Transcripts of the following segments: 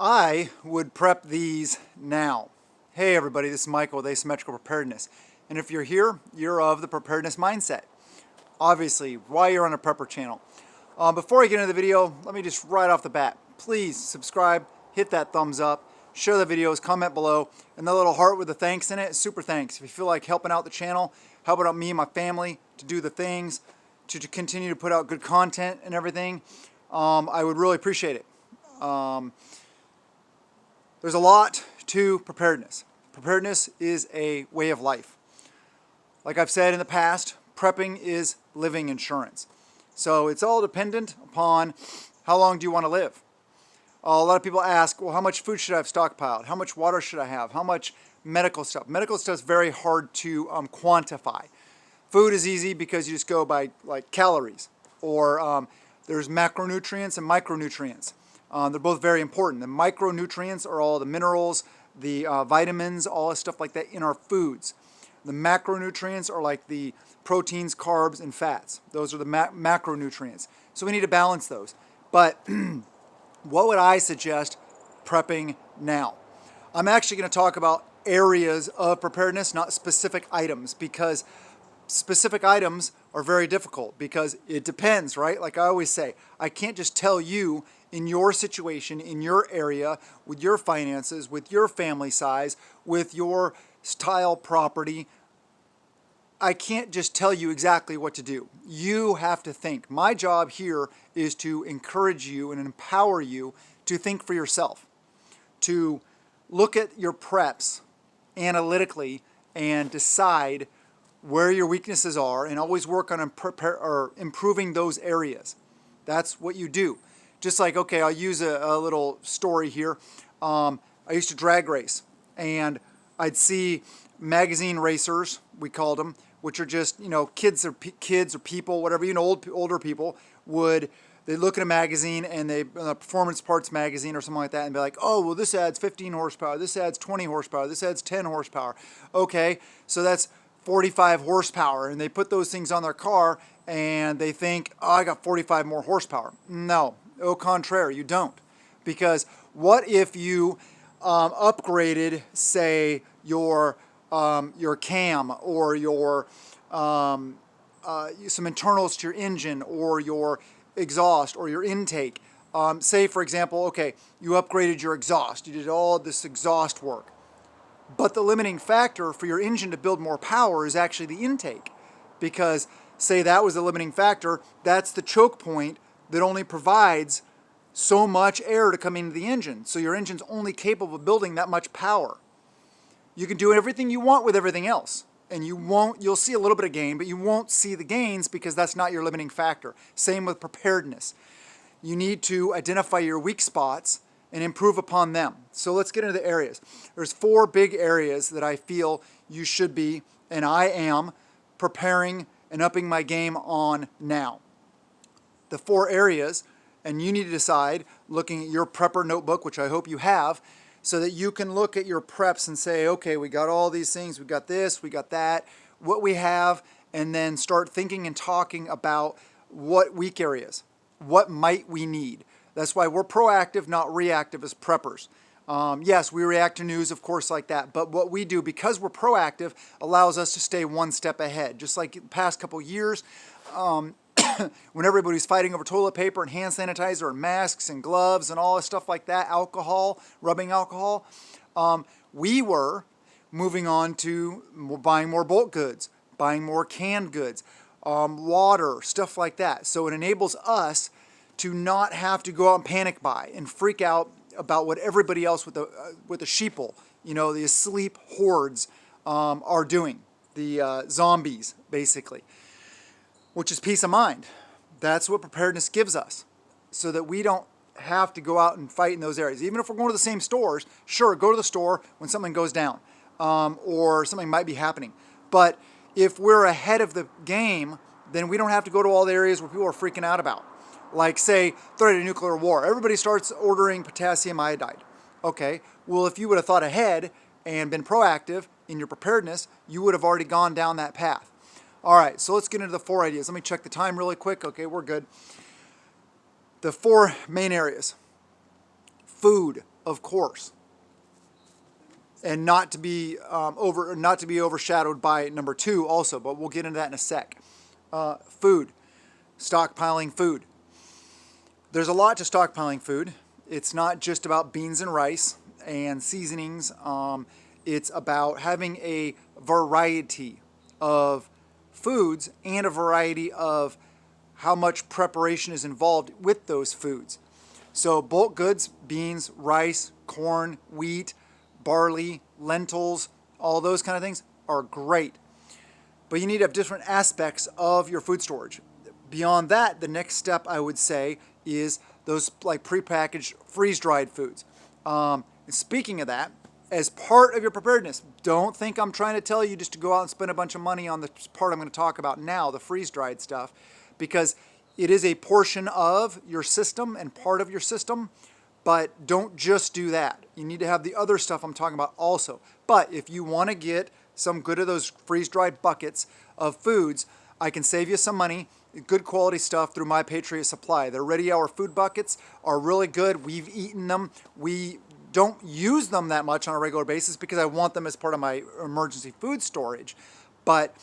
I would prep these now. Hey everybody, this is Michael with Asymmetrical Preparedness. And if you're here, you're of the preparedness mindset. Obviously, why you're on a prepper channel. Before I get into the video, let me just right off the bat, please subscribe, hit that thumbs up, share the videos, comment below, and the little heart with the thanks in it, super thanks. If you feel like helping out the channel, helping out me and my family to do the things, to continue to put out good content and everything, I would really appreciate it. There's a lot to preparedness. Preparedness is a way of life. Like I've said in the past, prepping is living insurance. So it's all dependent upon how long do you want to live. A lot of people ask, well, how much food should I have stockpiled? How much water should I have? How much medical stuff? Medical stuff is very hard to quantify. Food is easy because you just go by like calories, or there's macronutrients and micronutrients. They're both very important. The micronutrients are all the minerals, the vitamins, all the stuff like that in our foods. The macronutrients are like the proteins, carbs, and fats. Those are the macronutrients. So we need to balance those. But what would I suggest prepping now? I'm actually going to talk about areas of preparedness, not specific items, because specific items are very difficult because it depends, right? Like I always say, I can't just tell you in your situation, in your area, with your finances, with your family size, with your style property. I can't just tell you exactly what to do. You have to think. My job here is to encourage you and empower you to think for yourself, to look at your preps analytically and decide where your weaknesses are and always work on improving those areas. That's what you do. Just like, okay, I'll use a little story here. I used to drag race, and I'd see magazine racers, we called them, which are just, you know, kids or people, whatever, you know, older people they look at a magazine and Performance Parts magazine or something like that and be like, oh, well, this adds 15 horsepower, this adds 20 horsepower, this adds 10 horsepower. Okay, so that's 45 horsepower, and they put those things on their car and they think, oh, I got 45 more horsepower. No, au contraire, you don't. Because what if you upgraded, say, your cam or your some internals to your engine or your exhaust or your intake? Say, for example, okay, you upgraded your exhaust. You did all this exhaust work. But the limiting factor for your engine to build more power is actually the intake. Because, say that was the limiting factor, that's the choke point that only provides so much air to come into the engine. So your engine's only capable of building that much power. You can do everything you want with everything else. And you'll see a little bit of gain, but you won't see the gains because that's not your limiting factor. Same with preparedness. You need to identify your weak spots and improve upon them. So let's get into the areas. There's 4 big areas that I feel you should be, and I am, preparing and upping my game on now. The 4 areas, and you need to decide, looking at your prepper notebook, which I hope you have, so that you can look at your preps and say, okay, we got all these things, we got this, we got that, what we have, and then start thinking and talking about what weak areas, what might we need. That's why we're proactive, not reactive as preppers. Yes, we react to news, of course, like that, but what we do, because we're proactive, allows us to stay one step ahead. Just like the past couple years, when everybody's fighting over toilet paper and hand sanitizer and masks and gloves and all this stuff like that, alcohol, rubbing alcohol, we were moving on to buying more bulk goods, buying more canned goods, water, stuff like that. So it enables us to not have to go out and panic buy and freak out about what everybody else with the sheeple, you know, the asleep hordes are doing, the zombies, basically, which is peace of mind. That's what preparedness gives us, so that we don't have to go out and fight in those areas. Even if we're going to the same stores, sure, go to the store when something goes down or something might be happening. But if we're ahead of the game, then we don't have to go to all the areas where people are freaking out about. Like, say, threat of nuclear war. Everybody starts ordering potassium iodide. Okay, well, if you would have thought ahead and been proactive in your preparedness, you would have already gone down that path. All right, so let's get into the 4 ideas. Let me check the time really quick. Okay, we're good. The 4 main areas. Food, of course, and not to be overshadowed by number 2 also, but we'll get into that in a sec. Food, stockpiling food. There's a lot to stockpiling food. It's not just about beans and rice and seasonings. It's about having a variety of foods and a variety of how much preparation is involved with those foods. So bulk goods, beans, rice, corn, wheat, barley, lentils, all those kind of things are great. But you need to have different aspects of your food storage. Beyond that, the next step I would say is those like prepackaged freeze-dried foods. Speaking of that, as part of your preparedness, don't think I'm trying to tell you just to go out and spend a bunch of money on the part I'm going to talk about now, the freeze-dried stuff, because it is a portion of your system and part of your system, but don't just do that. You need to have the other stuff I'm talking about also. But if you want to get some good of those freeze-dried buckets of foods, I can save you some money, good quality stuff through My Patriot Supply. Their Ready Hour food buckets are really good. We've eaten them. We don't use them that much on a regular basis because I want them as part of my emergency food storage. But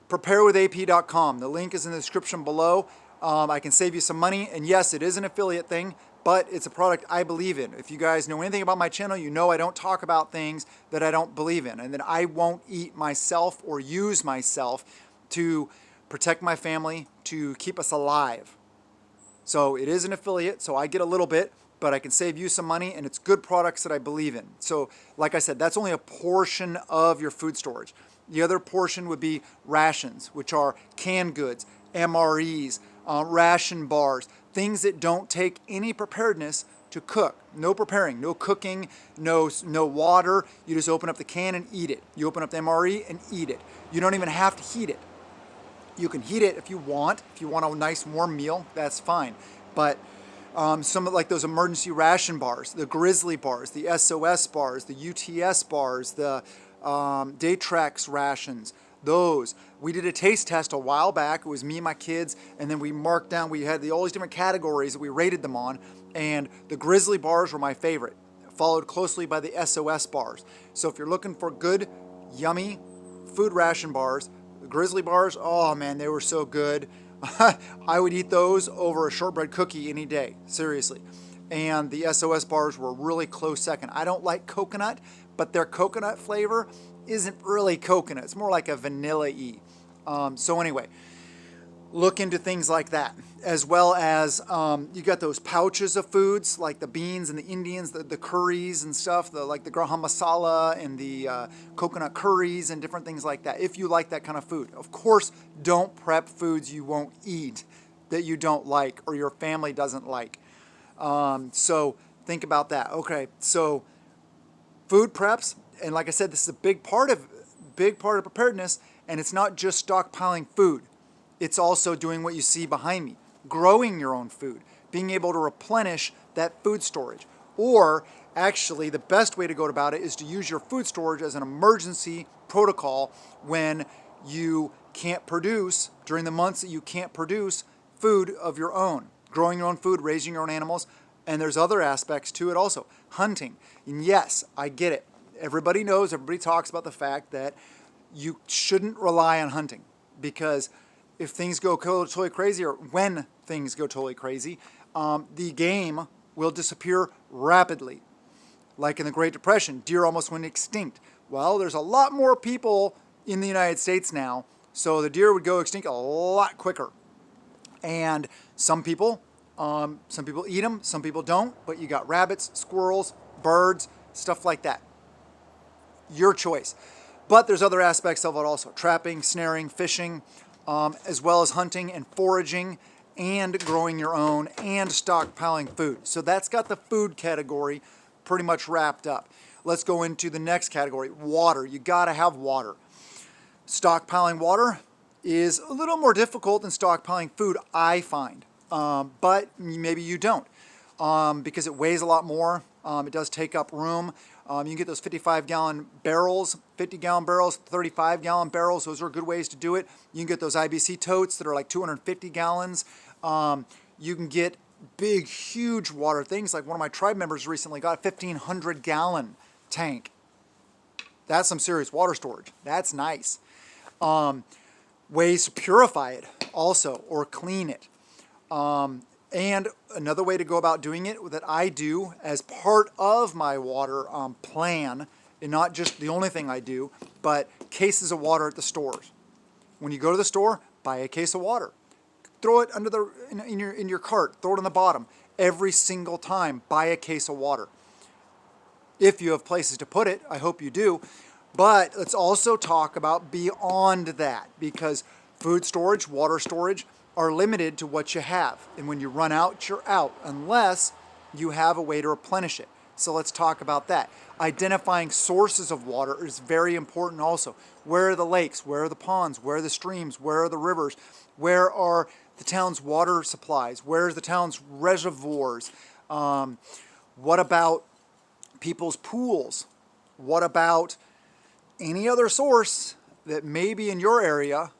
preparewithap.com. The link is in the description below. I can save you some money. And yes, it is an affiliate thing, but it's a product I believe in. If you guys know anything about my channel, you know I don't talk about things that I don't believe in, and that I won't eat myself or use myself to protect my family, to keep us alive. So it is an affiliate, so I get a little bit, but I can save you some money, and it's good products that I believe in. So like I said, that's only a portion of your food storage. The other portion would be rations, which are canned goods, MREs, ration bars, things that don't take any preparedness to cook. No preparing, no cooking, no water. You just open up the can and eat it. You open up the MRE and eat it. You don't even have to heat it. You can heat it if you want. If you want a nice warm meal, that's fine. But some of like those emergency ration bars, the Grizzly bars, the SOS bars, the UTS bars, the Daytrex rations, those. We did a taste test a while back. It was me and my kids, and then we marked down, we had all these different categories that we rated them on, and the Grizzly bars were my favorite, followed closely by the SOS bars. So if you're looking for good, yummy food ration bars, the Grizzly bars, oh man, they were so good. I would eat those over a shortbread cookie any day, seriously. And the SOS bars were a really close second. I don't like coconut, but their coconut flavor isn't really coconut. It's more like a vanilla-y. So anyway, look into things like that, as well as you got those pouches of foods like the beans and the Indians, the curries and stuff, like the garam masala and the coconut curries and different things like that, if you like that kind of food. Of course, don't prep foods you won't eat, that you don't like or your family doesn't like. So think about that. Okay, so food preps, and like I said, this is a big part of preparedness, and it's not just stockpiling food. It's also doing what you see behind me, growing your own food, being able to replenish that food storage. Or actually, the best way to go about it is to use your food storage as an emergency protocol when you can't produce, during the months that you can't produce food of your own, growing your own food, raising your own animals. And there's other aspects to it also, hunting. And yes, I get it. Everybody knows, everybody talks about the fact that you shouldn't rely on hunting, because if things go totally crazy, or when things go totally crazy, the game will disappear rapidly. Like in the Great Depression, deer almost went extinct. Well, there's a lot more people in the United States now, so the deer would go extinct a lot quicker. And some people eat them, some people don't, but you got rabbits, squirrels, birds, stuff like that. Your choice. But there's other aspects of it also, trapping, snaring, fishing, as well as hunting and foraging and growing your own and stockpiling food. So that's got the food category pretty much wrapped up. Let's go into the next category, water. You gotta have water. Stockpiling water is a little more difficult than stockpiling food, I find. But maybe you don't, because it weighs a lot more. It does take up room. You can get those 55-gallon barrels, 50-gallon barrels, 35-gallon barrels. Those are good ways to do it. You can get those IBC totes that are like 250 gallons. You can get big, huge water things. Like one of my tribe members recently got a 1,500-gallon tank. That's some serious water storage. That's nice. Ways to purify it also, or clean it. And another way to go about doing it that I do as part of my water plan, and not just the only thing I do, but cases of water at the stores. When you go to the store, buy a case of water. Throw it under the in your cart. Throw it on the bottom. Every single time, buy a case of water. If you have places to put it, I hope you do. But let's also talk about beyond that, because food storage, water storage are limited to what you have. And when you run out, you're out, unless you have a way to replenish it. So let's talk about that. Identifying sources of water is very important also. Where are the lakes? Where are the ponds? Where are the streams? Where are the rivers? Where are the town's water supplies? Where's the town's reservoirs? What about people's pools? What about any other source that may be in your area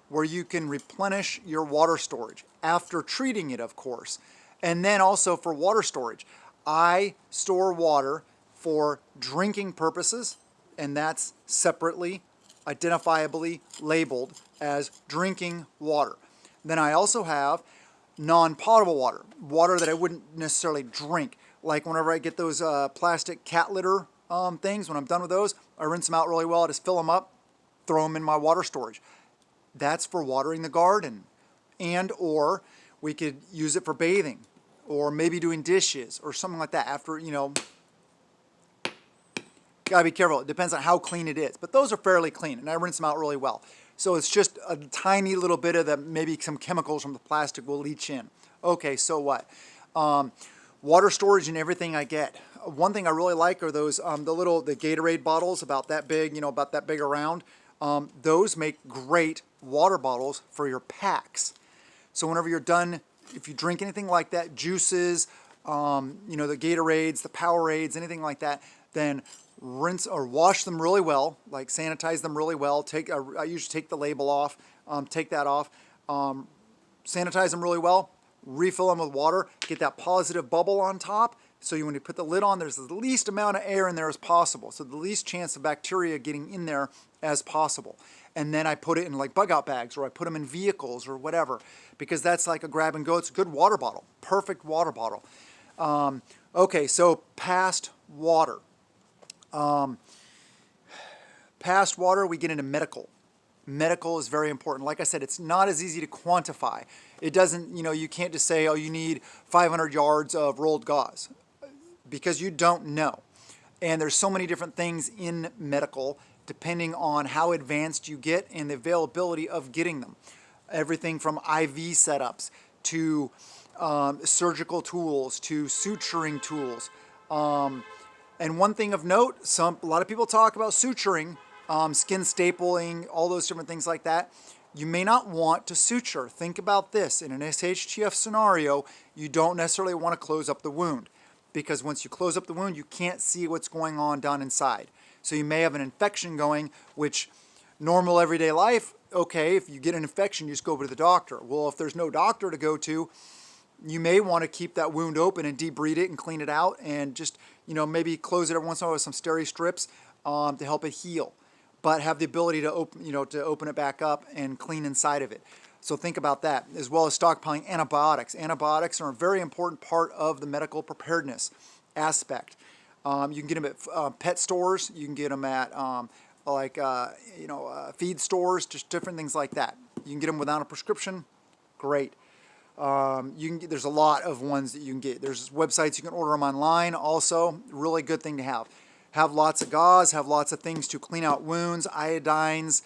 where you can replenish your water storage after treating it, of course. And then also for water storage, I store water for drinking purposes, and that's separately, identifiably labeled as drinking water. Then I also have non-potable water, water that I wouldn't necessarily drink. Like whenever I get those plastic cat litter things, when I'm done with those, I rinse them out really well, I just fill them up, throw them in my water storage. That's for watering the garden. And or we could use it for bathing, or maybe doing dishes or something like that after, gotta be careful. It depends on how clean it is. But those are fairly clean, and I rinse them out really well. So it's just a tiny little bit of maybe some chemicals from the plastic will leach in. Okay, so what? Water storage in everything I get. One thing I really like are those, the Gatorade bottles about that big, about that big around. Those make great water bottles for your packs. So whenever you're done, if you drink anything like that, juices, the Gatorades, the Powerades, anything like that, then rinse or wash them really well, like sanitize them really well. I usually take the label off, take that off, sanitize them really well, refill them with water, get that positive bubble on top. So when you put the lid on, there's the least amount of air in there as possible. So the least chance of bacteria getting in there as possible. And then I put it in like bug out bags, or I put them in vehicles or whatever, because that's like a grab and go. It's a good water bottle, perfect water bottle. Okay, so past water. Past water, we get into medical. Medical is very important. Like I said, it's not as easy to quantify. It doesn't, you can't just say, oh, you need 500 yards of rolled gauze, because you don't know. And there's so many different things in medical depending on how advanced you get and the availability of getting them. Everything from IV setups to surgical tools to suturing tools. And one thing of note, a lot of people talk about suturing, skin stapling, all those different things like that. You may not want to suture. Think about this. In an SHTF scenario, you don't necessarily want to close up the wound, because once you close up the wound, you can't see what's going on down inside. So you may have an infection going, which normal everyday life, okay, if you get an infection, you just go over to the doctor. Well, if there's no doctor to go to, you may want to keep that wound open and debride it and clean it out, and just, maybe close it every once in a while with some steri strips to help it heal. But have the ability to open it back up and clean inside of it. So think about that, as well as stockpiling antibiotics. Antibiotics are a very important part of the medical preparedness aspect. You can get them at pet stores. You can get them at feed stores, just different things like that. You can get them without a prescription. Great. There's a lot of ones that you can get. There's websites you can order them online. Also, really good thing to have. Have lots of gauze. Have lots of things to clean out wounds, iodines,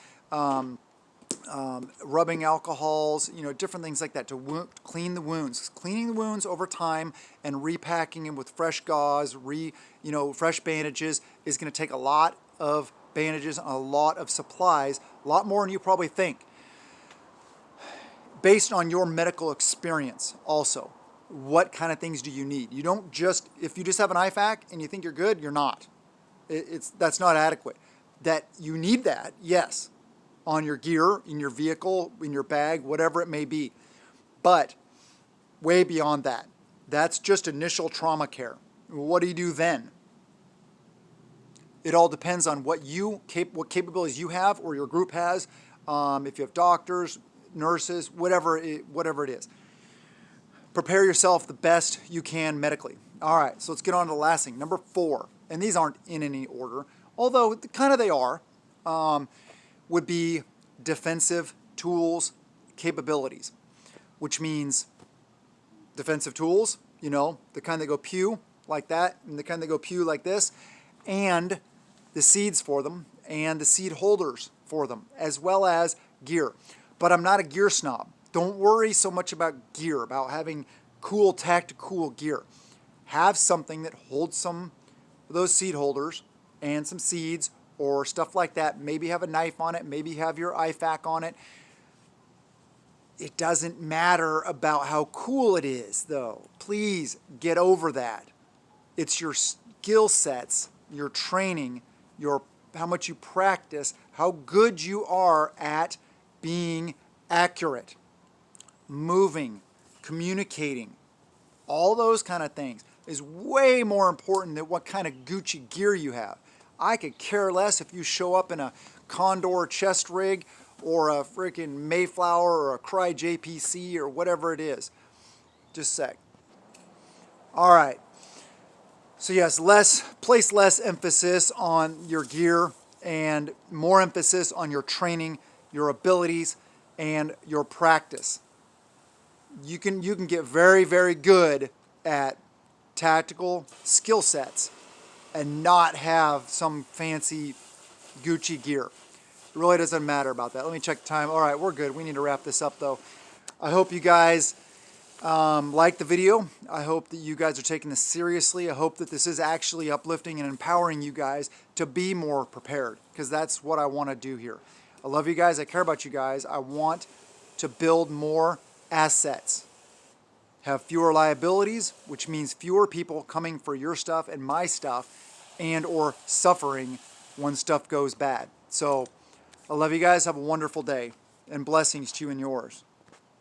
rubbing alcohols, different things like that to clean the wounds. Cleaning the wounds over time and repacking them with fresh gauze, fresh bandages is going to take a lot of bandages and a lot of supplies, a lot more than you probably think. Based on your medical experience also, what kind of things do you need? You don't just, if you just have an IFAC and you think you're good, you're not. That's not adequate. That you need that, yes, on your gear, in your vehicle, in your bag, whatever it may be. But way beyond that, That's just initial trauma care. What do you do then? It all depends on what capabilities you have or your group has. If you have doctors, nurses, whatever it is. Prepare yourself the best you can medically. All right, so let's get on to the last thing. Number 4, and these aren't in any order, although kind of they are, would be defensive tools capabilities, which means defensive tools, the kind that go pew like that and the kind that go pew like this, and the seeds for them and the seed holders for them, as well as gear. But I'm not a gear snob. Don't worry so much about gear, about having cool tactical gear. Have something that holds some of those seed holders and some seeds or stuff like that. Maybe have a knife on it, maybe have your IFAK on it. It doesn't matter about how cool it is, though. Please get over that. It's your skill sets, your training, how much you practice, how good you are at being accurate, moving, communicating, all those kind of things is way more important than what kind of Gucci gear you have. I could care less if you show up in a Condor chest rig or a freaking Mayflower or a Cry JPC or whatever it is. Just a sec. All right. So yes, place less emphasis on your gear and more emphasis on your training, your abilities, and your practice. You can get very, very good at tactical skill sets and not have some fancy Gucci gear. It really doesn't matter about that. Let me check the time. All right, we're good. We need to wrap this up, though. I hope you guys liked the video. I hope that you guys are taking this seriously. I hope that this is actually uplifting and empowering you guys to be more prepared, because that's what I want to do here. I love you guys. I care about you guys. I want to build more assets, have fewer liabilities, which means fewer people coming for your stuff and my stuff and or suffering when stuff goes bad. So I love you guys. Have a wonderful day and blessings to you and yours.